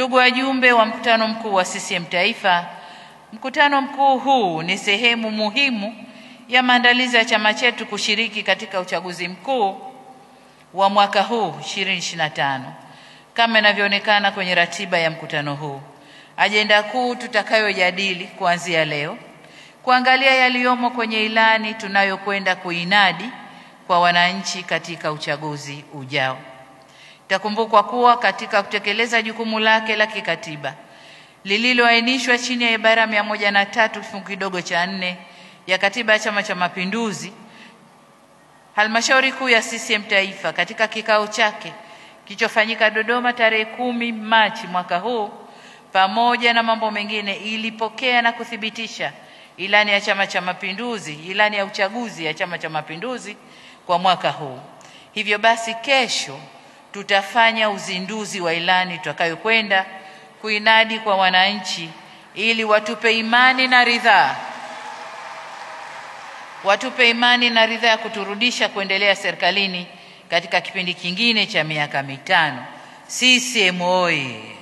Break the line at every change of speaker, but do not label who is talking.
Ndugu wajumbe wa mkutano mkuu wa CCM Taifa, mkutano mkuu huu ni sehemu muhimu ya maandalizi ya chama chetu kushiriki katika uchaguzi mkuu wa mwaka huu 2025. Kama inavyoonekana kwenye ratiba ya mkutano huu, ajenda kuu tutakayojadili kuanzia leo, kuangalia yaliyomo kwenye ilani tunayokwenda kuinadi kwa wananchi katika uchaguzi ujao. Itakumbukwa kuwa katika kutekeleza jukumu lake la kikatiba lililoainishwa chini ya ibara 103 kifungu kidogo cha 4 ya Katiba ya Chama cha Mapinduzi, Halmashauri Kuu ya CCM Taifa katika kikao chake kilichofanyika Dodoma tarehe 10 Machi mwaka huu, pamoja na mambo mengine, ilipokea na kuthibitisha ilani ya Chama cha Mapinduzi, ilani ya uchaguzi ya Chama cha Mapinduzi kwa mwaka huu. Hivyo basi, kesho tutafanya uzinduzi wa ilani tutakayokwenda kuinadi kwa wananchi ili watupe imani na ridhaa ya kuturudisha kuendelea serikalini katika kipindi kingine cha miaka 5. CCM oyee!